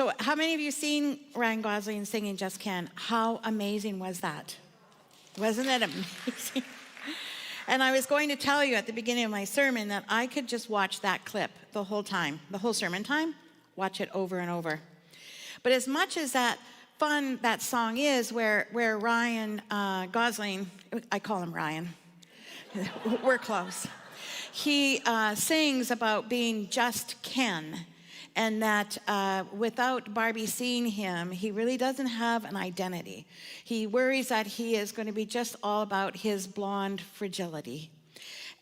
So how many of you seen Ryan Gosling singing Just Can? How amazing was that? Wasn't that amazing? And I was going to tell you at the beginning of my sermon that I could just watch that clip the whole time, the whole sermon time, watch it over and over. But as much as that fun that song is, where Ryan Gosling, I call him Ryan, we're close. He sings about being just Ken, and that without Barbie seeing him, he really doesn't have an identity. He worries that he is going to be just all about his blonde fragility.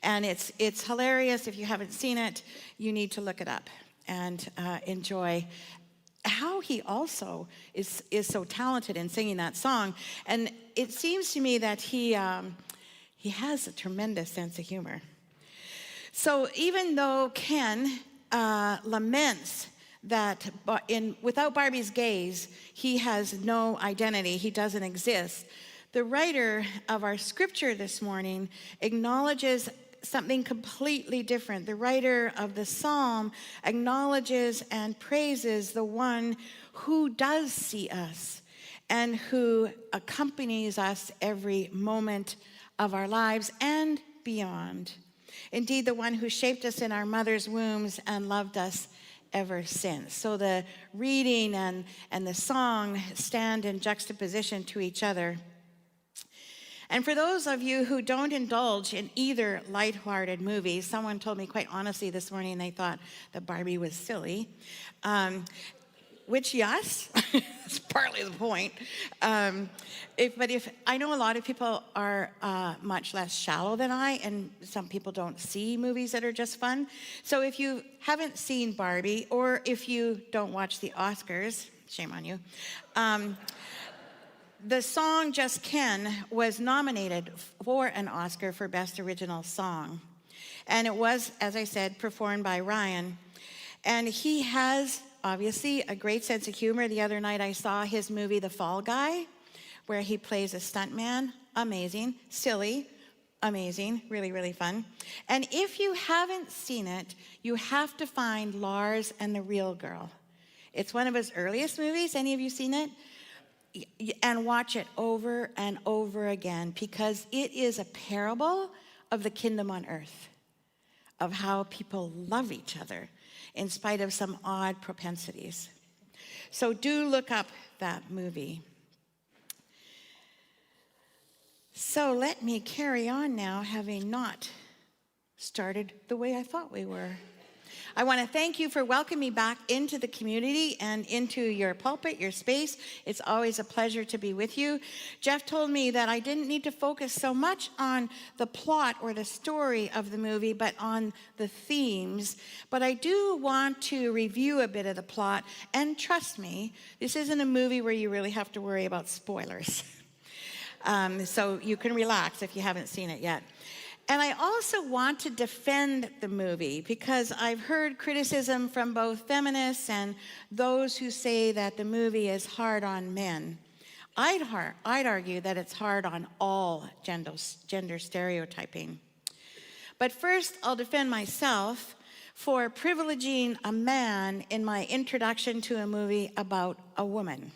And it's hilarious. If you haven't seen it, you need to look it up and enjoy how he also is so talented in singing that song. And it seems to me that he has a tremendous sense of humor. So even though Ken laments that without Barbie's gaze, he has no identity, he doesn't exist, the writer of our scripture this morning acknowledges something completely different. The writer of the psalm acknowledges and praises the one who does see us and who accompanies us every moment of our lives and beyond. Indeed, the one who shaped us in our mother's wombs and loved us ever since. So the reading and the song stand in juxtaposition to each other. And for those of you who don't indulge in either lighthearted movie, someone told me quite honestly this morning they thought that Barbie was silly, which, yes, is partly the point. But I know a lot of people are much less shallow than I, and some people don't see movies that are just fun. So if you haven't seen Barbie, or if you don't watch the Oscars, shame on you, the song Just Ken was nominated for an Oscar for Best Original Song. And it was, as I said, performed by Ryan. And he has, obviously, a great sense of humor. The other night I saw his movie, The Fall Guy, where he plays a stuntman. Amazing. Silly. Amazing. Really, really fun. And if you haven't seen it, you have to find Lars and the Real Girl. It's one of his earliest movies. Any of you seen it? And watch it over and over again, because it is a parable of the kingdom on earth, of how people love each other in spite of some odd propensities. So do look up that movie. So let me carry on now, having not started the way I thought we were. I want to thank you for welcoming me back into the community and into your pulpit, your space. It's always a pleasure to be with you. Jeff told me that I didn't need to focus so much on the plot or the story of the movie, but on the themes. But I do want to review a bit of the plot. And trust me, this isn't a movie where you really have to worry about spoilers. So you can relax if you haven't seen it yet. And I also want to defend the movie, because I've heard criticism from both feminists and those who say that the movie is hard on men. I'd argue that it's hard on all gender stereotyping. But first, I'll defend myself for privileging a man in my introduction to a movie about a woman.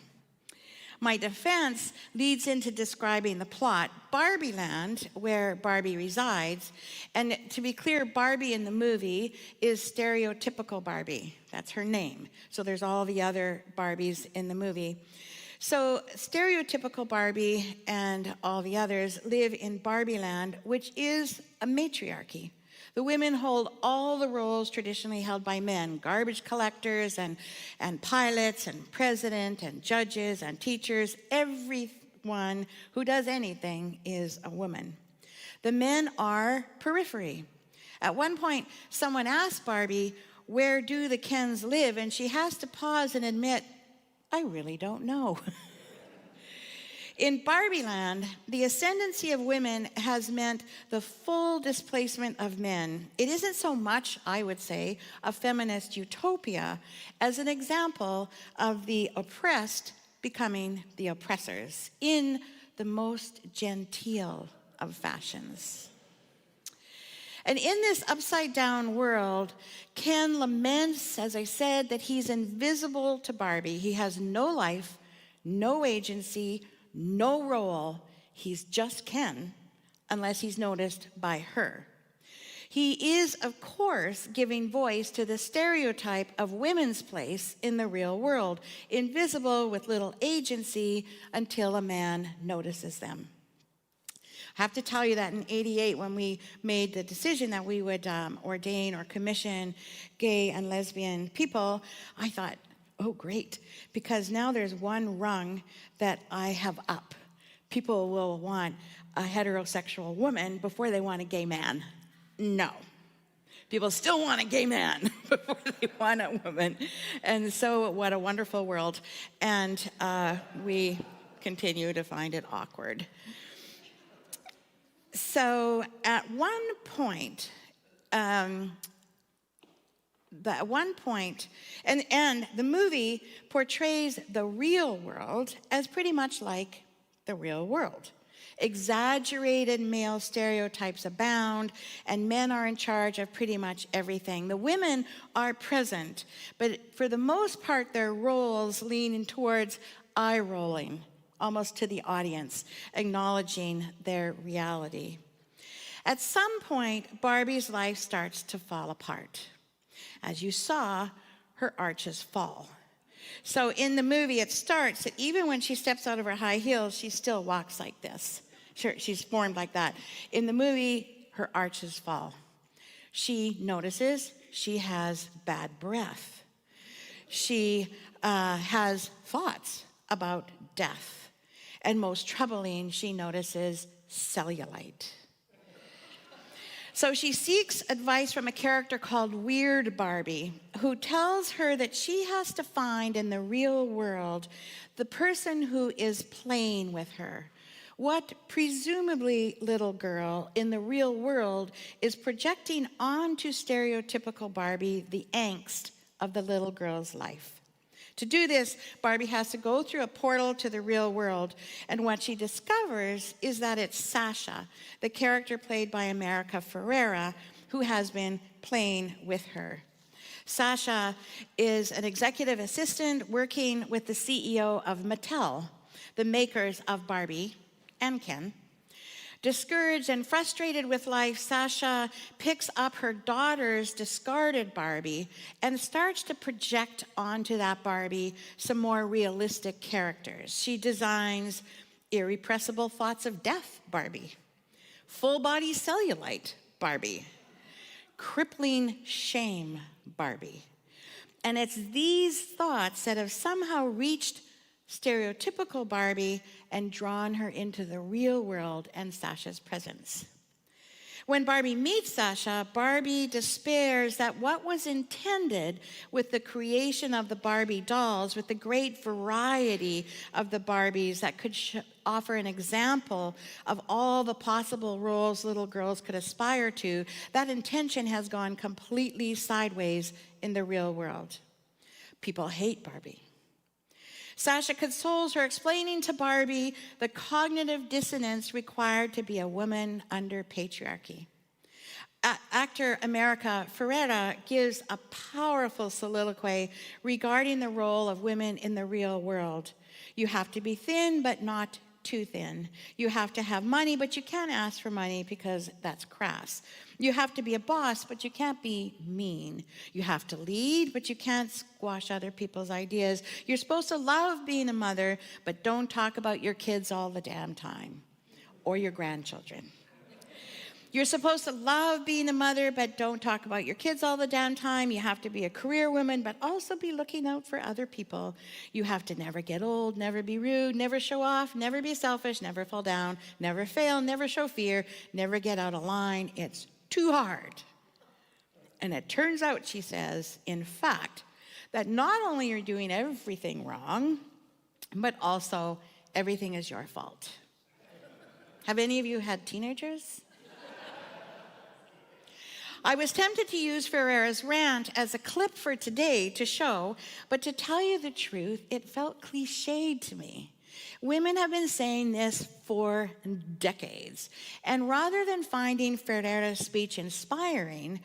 My defense leads into describing the plot, Barbie Land, where Barbie resides. And to be clear, Barbie in the movie is stereotypical Barbie. That's her name. So there's all the other Barbies in the movie. So stereotypical Barbie and all the others live in Barbie Land, which is a matriarchy. The women hold all the roles traditionally held by men: garbage collectors and pilots and president and judges and teachers. Everyone who does anything is a woman. The men are periphery. At one point, someone asked Barbie, "Where do the Kens live?" And she has to pause and admit, "I really don't know." In Barbie Land, the ascendancy of women has meant the full displacement of men. It isn't so much, I would say, a feminist utopia as an example of the oppressed becoming the oppressors in the most genteel of fashions. And in this upside down world, Ken laments, as I said, that he's invisible to Barbie. He has no life, no agency, no role. He's just Ken, unless he's noticed by her. He is, of course, giving voice to the stereotype of women's place in the real world, invisible with little agency until a man notices them. I have to tell you that in '88, when we made the decision that we would ordain or commission gay and lesbian people, I thought, oh, great, because now there's one rung that I have up. People will want a heterosexual woman before they want a gay man. No. People still want a gay man before they want a woman. And so what a wonderful world. And we continue to find it awkward. So at one point, and the movie portrays the real world as pretty much like the real world. Exaggerated male stereotypes abound, and men are in charge of pretty much everything. The women are present, but for the most part, their roles lean towards eye-rolling, almost to the audience, acknowledging their reality. At some point, Barbie's life starts to fall apart. As you saw, her arches fall. So in the movie, it starts that even when she steps out of her high heels, she still walks like this. Sure, she's formed like that. In the movie, her arches fall. She notices she has bad breath. She has thoughts about death. And most troubling, she notices cellulite. So she seeks advice from a character called Weird Barbie, who tells her that she has to find in the real world the person who is playing with her. What presumably little girl in the real world is projecting onto stereotypical Barbie the angst of the little girl's life. To do this, Barbie has to go through a portal to the real world, and what she discovers is that it's Sasha, the character played by America Ferrera, who has been playing with her. Sasha is an executive assistant working with the CEO of Mattel, the makers of Barbie and Ken. Discouraged and frustrated with life, Sasha picks up her daughter's discarded Barbie and starts to project onto that Barbie some more realistic characters. She designs irrepressible thoughts of death Barbie, full-body cellulite Barbie, crippling shame Barbie. And it's these thoughts that have somehow reached stereotypical Barbie and drawn her into the real world and Sasha's presence. When Barbie meets Sasha, Barbie despairs that what was intended with the creation of the Barbie dolls, with the great variety of the Barbies that could offer an example of all the possible roles little girls could aspire to, that intention has gone completely sideways in the real world. People hate Barbie. Sasha consoles her, explaining to Barbie the cognitive dissonance required to be a woman under patriarchy. Actor America Ferrera gives a powerful soliloquy regarding the role of women in the real world. You have to be thin, but not too thin. You have to have money, but you can't ask for money because that's crass. You have to be a boss, but you can't be mean. You have to lead, but you can't squash other people's ideas. You're supposed to love being a mother, but don't talk about your kids all the damn time, or your grandchildren. You're supposed to love being a mother, but don't talk about your kids all the damn time. You have to be a career woman, but also be looking out for other people. You have to never get old, never be rude, never show off, never be selfish, never fall down, never fail, never show fear, never get out of line. It's too hard. And it turns out, she says, in fact, that not only are you doing everything wrong, but also everything is your fault. Have any of you had teenagers? I was tempted to use Ferrera's rant as a clip for today to show, but to tell you the truth, it felt cliched to me. Women have been saying this for decades. And rather than finding Ferreira's speech inspiring,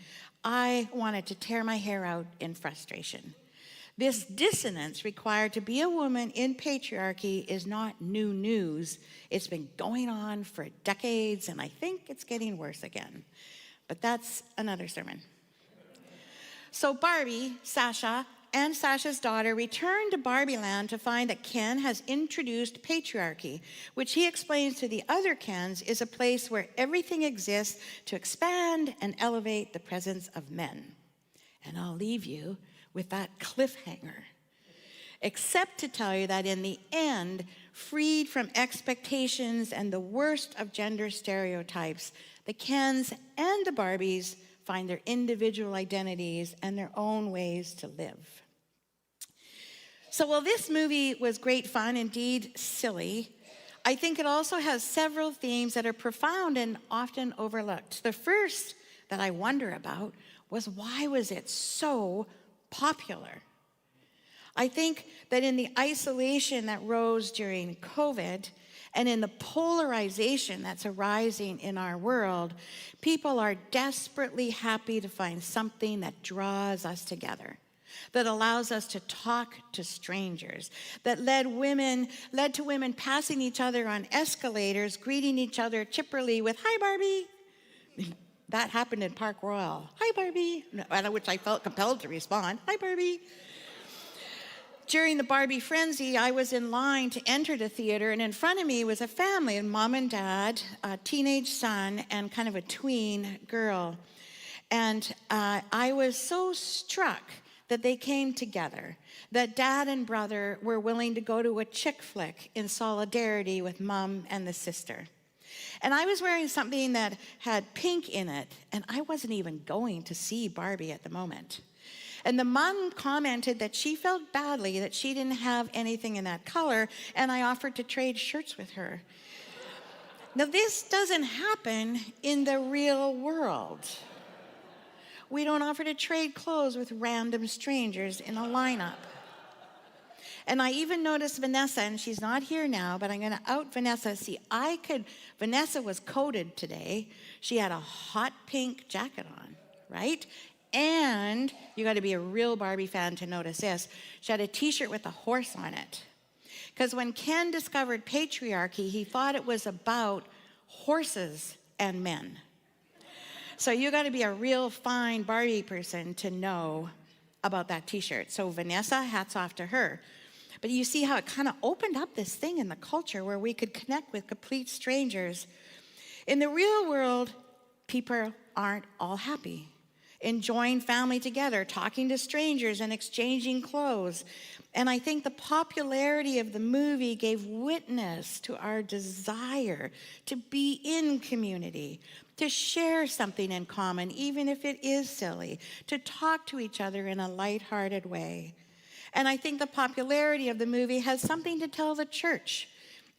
I wanted to tear my hair out in frustration. This dissonance required to be a woman in patriarchy is not new news. It's been going on for decades, and I think it's getting worse again. But that's another sermon. So Barbie, Sasha, and Sasha's daughter return to Barbie Land to find that Ken has introduced patriarchy, which he explains to the other Kens is a place where everything exists to expand and elevate the presence of men. And I'll leave you with that cliffhanger, except to tell you that in the end, freed from expectations and the worst of gender stereotypes, the Kens and the Barbies find their individual identities and their own ways to live. So while this movie was great fun, indeed silly, I think it also has several themes that are profound and often overlooked. The first that I wonder about was, why was it so popular? I think that in the isolation that rose during COVID and in the polarization that's arising in our world, people are desperately happy to find something that draws us together, that allows us to talk to strangers, that led to women passing each other on escalators, greeting each other chipperly with, "Hi, Barbie." That happened in Park Royal. "Hi, Barbie," at which I felt compelled to respond, "Hi, Barbie." During the Barbie frenzy, I was in line to enter the theater, and in front of me was a family, a mom and dad, a teenage son, and kind of a tween girl. And I was so struck that they came together, that dad and brother were willing to go to a chick flick in solidarity with mom and the sister. And I was wearing something that had pink in it, and I wasn't even going to see Barbie at the moment. And the mom commented that she felt badly that she didn't have anything in that color, and I offered to trade shirts with her. Now, this doesn't happen in the real world. We don't offer to trade clothes with random strangers in a lineup. And I even noticed Vanessa, and she's not here now, but I'm going to out Vanessa. See, Vanessa was coated today. She had a hot pink jacket on, right? And you got to be a real Barbie fan to notice this. She had a t-shirt with a horse on it. Because when Ken discovered patriarchy, he thought it was about horses and men. So you got to be a real fine Barbie person to know about that t-shirt. So Vanessa, hats off to her. But you see how it kind of opened up this thing in the culture where we could connect with complete strangers. In the real world, people aren't all happy, enjoying family together, talking to strangers and exchanging clothes. And I think the popularity of the movie gave witness to our desire to be in community, to share something in common, even if it is silly, to talk to each other in a lighthearted way. And I think the popularity of the movie has something to tell the church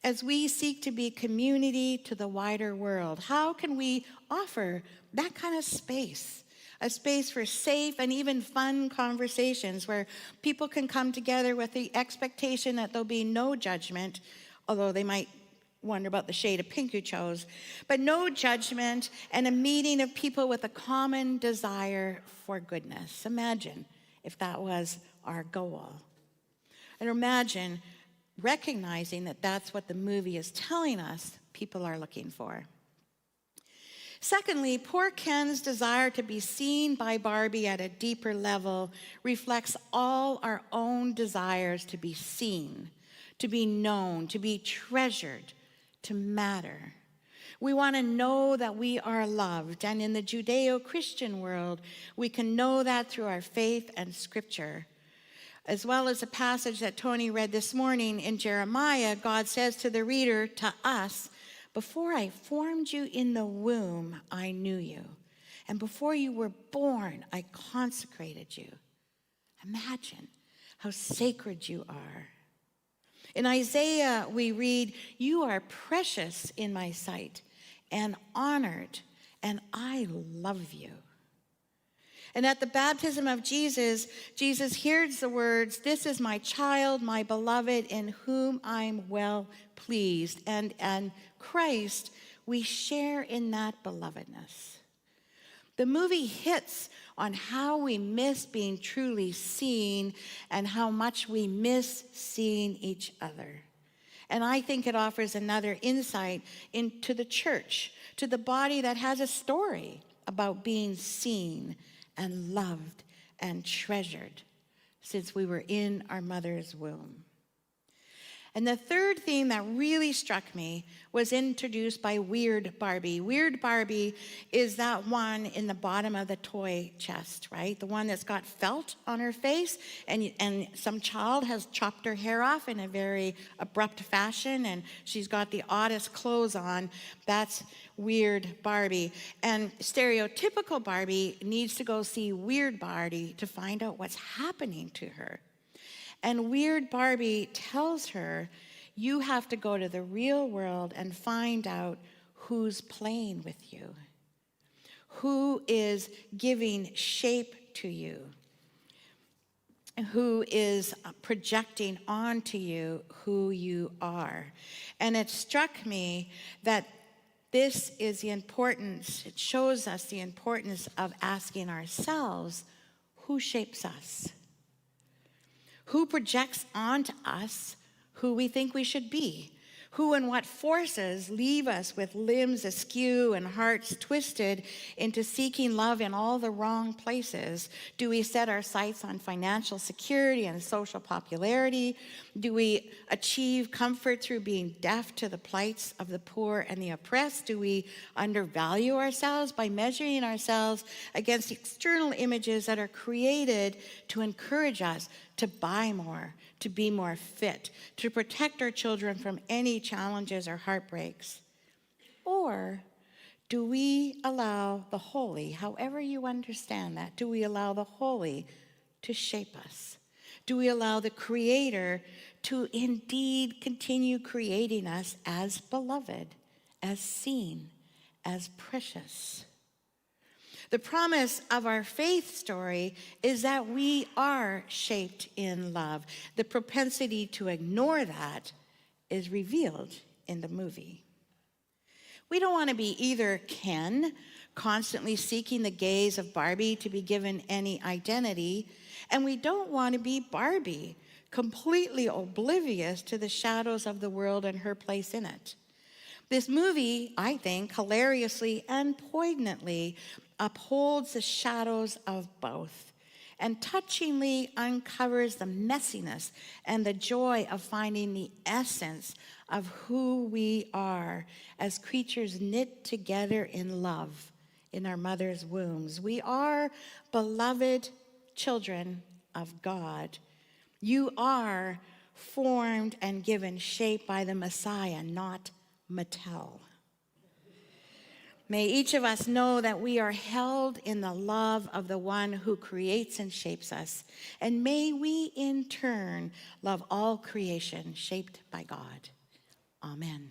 as we seek to be community to the wider world. How can we offer that kind of space? A space for safe and even fun conversations where people can come together with the expectation that there'll be no judgment, although they might wonder about the shade of pink you chose, but no judgment, and a meeting of people with a common desire for goodness. Imagine if that was our goal. And imagine recognizing that that's what the movie is telling us people are looking for. Secondly, poor Ken's desire to be seen by Barbie at a deeper level reflects all our own desires to be seen, to be known, to be treasured, to matter. We want to know that we are loved, and in the Judeo-Christian world, we can know that through our faith and scripture. As well as a passage that Tony read this morning in Jeremiah, God says to the reader, to us, "Before I formed you in the womb, I knew you. And before you were born, I consecrated you." Imagine how sacred you are. In Isaiah, we read, "You are precious in my sight and honored, and I love you." And at the baptism of Jesus, Jesus hears the words, "This is my child, my beloved, in whom I'm well pleased." And Christ, we share in that belovedness. The movie hits on how we miss being truly seen and how much we miss seeing each other. And I think it offers another insight into the church, to the body that has a story about being seen and loved and treasured since we were in our mother's womb. And the third theme that really struck me was introduced by Weird Barbie. Weird Barbie is that one in the bottom of the toy chest, right? The one that's got felt on her face, and some child has chopped her hair off in a very abrupt fashion, and she's got the oddest clothes on. That's Weird Barbie. And stereotypical Barbie needs to go see Weird Barbie to find out what's happening to her. And Weird Barbie tells her, you have to go to the real world and find out who's playing with you, who is giving shape to you, who is projecting onto you who you are. And it struck me that this is the importance, it shows us the importance of asking ourselves, who shapes us? Who projects onto us who we think we should be? Who and what forces leave us with limbs askew and hearts twisted into seeking love in all the wrong places? Do we set our sights on financial security and social popularity? Do we achieve comfort through being deaf to the plights of the poor and the oppressed? Do we undervalue ourselves by measuring ourselves against external images that are created to encourage us to buy more, to be more fit, to protect our children from any challenges or heartbreaks? Or do we allow the holy, however you understand that, do we allow the holy to shape us? Do we allow the Creator to indeed continue creating us as beloved, as seen, as precious? The promise of our faith story is that we are shaped in love. The propensity to ignore that is revealed in the movie. We don't want to be either Ken, constantly seeking the gaze of Barbie to be given any identity, and we don't want to be Barbie, completely oblivious to the shadows of the world and her place in it. This movie, I think, hilariously and poignantly upholds the shadows of both and touchingly uncovers the messiness and the joy of finding the essence of who we are as creatures knit together in love in our mother's wombs. We are beloved children of God. You are formed and given shape by the Messiah, not Mattel. May each of us know that we are held in the love of the one who creates and shapes us. And may we in turn love all creation shaped by God. Amen.